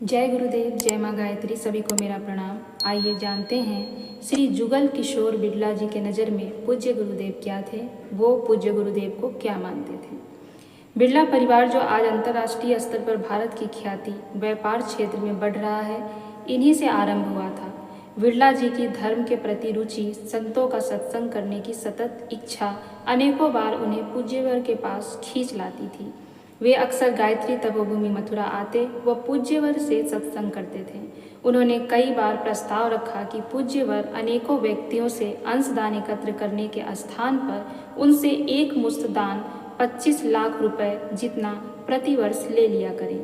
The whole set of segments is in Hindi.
जय गुरुदेव, जय माँ गायत्री, सभी को मेरा प्रणाम। आइए जानते हैं श्री जुगल किशोर बिरला जी के नज़र में पूज्य गुरुदेव क्या थे, वो पूज्य गुरुदेव को क्या मानते थे। बिरला परिवार जो आज अंतर्राष्ट्रीय स्तर पर भारत की ख्याति व्यापार क्षेत्र में बढ़ रहा है, इन्हीं से आरंभ हुआ था। बिरला जी की धर्म के प्रति रुचि, संतों का सत्संग करने की सतत इच्छा अनेकों बार उन्हें पूज्यवर के पास खींच लाती थी। वे अक्सर गायत्री तपोभूमि मथुरा आते व पूज्यवर से सत्संग करते थे। उन्होंने कई बार प्रस्ताव रखा कि पूज्यवर अनेकों व्यक्तियों से अंशदान एकत्र करने के स्थान पर उनसे एक मुश्त दान 25 लाख रुपए जितना प्रतिवर्ष ले लिया करें,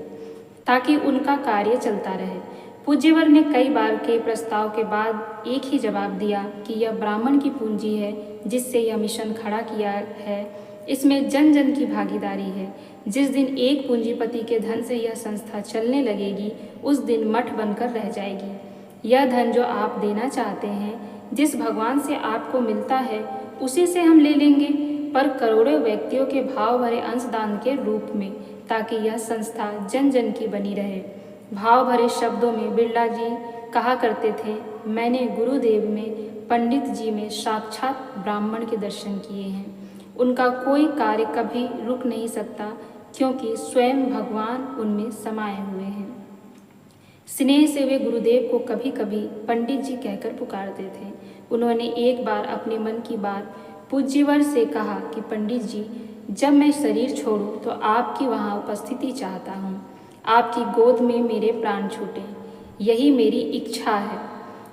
ताकि उनका कार्य चलता रहे। पूज्यवर ने कई बार के प्रस्ताव के बाद एक ही जवाब दिया कि यह ब्राह्मण की पूंजी है जिससे यह मिशन खड़ा किया है, इसमें जन जन की भागीदारी है। जिस दिन एक पूंजीपति के धन से यह संस्था चलने लगेगी, उस दिन मठ बनकर रह जाएगी। यह धन जो आप देना चाहते हैं, जिस भगवान से आपको मिलता है, उसी से हम ले लेंगे, पर करोड़ों व्यक्तियों के भाव भरे अंशदान के रूप में, ताकि यह संस्था जन जन की बनी रहे। भाव भरे शब्दों में बिरला जी कहा करते थे, मैंने गुरुदेव में, पंडित जी में साक्षात ब्राह्मण के दर्शन किए हैं। उनका कोई कार्य कभी रुक नहीं सकता, क्योंकि स्वयं भगवान उनमें समाये हुए हैं। स्नेह से वे गुरुदेव को कभी कभी पंडित जी कहकर पुकारते थे। उन्होंने एक बार अपने मन की बात पूज्यवर से कहा कि पंडित जी, जब मैं शरीर छोड़ूं तो आपकी वहाँ उपस्थिति चाहता हूँ, आपकी गोद में मेरे प्राण छूटे, यही मेरी इच्छा है।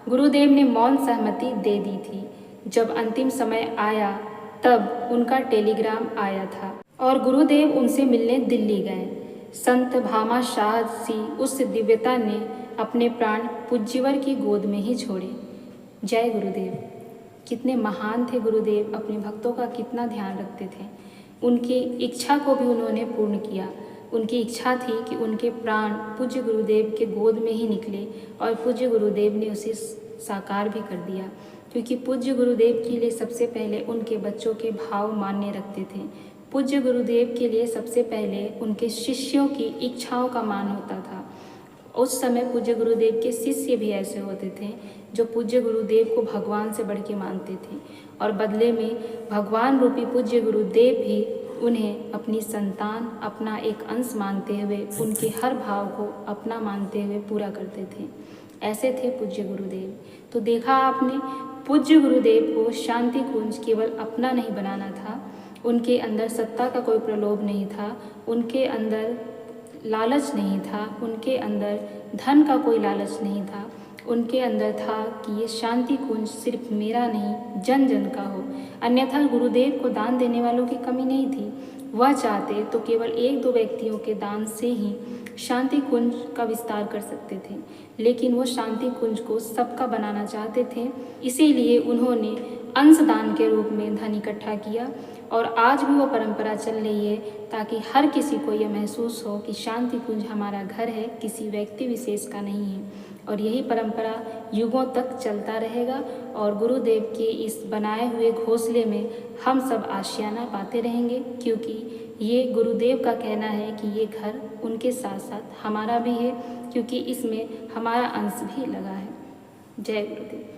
गुरुदेव ने मौन सहमति दे दी थी। जब अंतिम समय आया तब उनका टेलीग्राम आया था और गुरुदेव उनसे मिलने दिल्ली गए। संत भामा शाह सी उस दिव्यता ने अपने प्राण पूज्यवर की गोद में ही छोड़े। जय गुरुदेव। कितने महान थे गुरुदेव, अपने भक्तों का कितना ध्यान रखते थे। उनकी इच्छा को भी उन्होंने पूर्ण किया। उनकी इच्छा थी कि उनके प्राण पूज्य गुरुदेव के गोद में ही निकले, और पूज्य गुरुदेव ने उसे साकार भी कर दिया, क्योंकि पूज्य गुरुदेव के लिए सबसे पहले उनके बच्चों के भाव मान्य रखते थे। पूज्य गुरुदेव के लिए सबसे पहले उनके शिष्यों की इच्छाओं का मान होता था। उस समय पूज्य गुरुदेव के शिष्य भी ऐसे होते थे जो पूज्य गुरुदेव को भगवान से बढ़ के मानते थे, और बदले में भगवान रूपी पूज्य गुरुदेव भी उन्हें अपनी संतान, अपना एक अंश मानते हुए, उनके हर भाव को अपना मानते हुए पूरा करते थे। ऐसे थे पूज्य गुरुदेव। तो देखा आपने, पूज्य गुरुदेव को शांति कुंज केवल अपना नहीं बनाना था। उनके अंदर सत्ता का कोई प्रलोभ नहीं था, उनके अंदर लालच नहीं था, उनके अंदर धन का कोई लालच नहीं था। उनके अंदर था कि ये शांति कुंज सिर्फ मेरा नहीं, जन जन का हो। अन्यथा गुरुदेव को दान देने वालों की कमी नहीं थी। वह चाहते तो केवल एक दो व्यक्तियों के दान से ही शांति कुंज का विस्तार कर सकते थे, लेकिन वो शांति कुंज को सबका बनाना चाहते थे। इसीलिए उन्होंने अंशदान के रूप में धन इकट्ठा किया, और आज भी वो परंपरा चल रही है, ताकि हर किसी को यह महसूस हो कि शांति कुंज हमारा घर है, किसी व्यक्ति विशेष का नहीं है। और यही परंपरा युगों तक चलता रहेगा, और गुरुदेव के इस बनाए हुए घोंसले में हम सब आशियाना पाते रहेंगे, क्योंकि ये गुरुदेव का कहना है कि ये घर उनके साथ साथ हमारा भी है, क्योंकि इसमें हमारा अंश भी लगा है। जय गुरुदेव।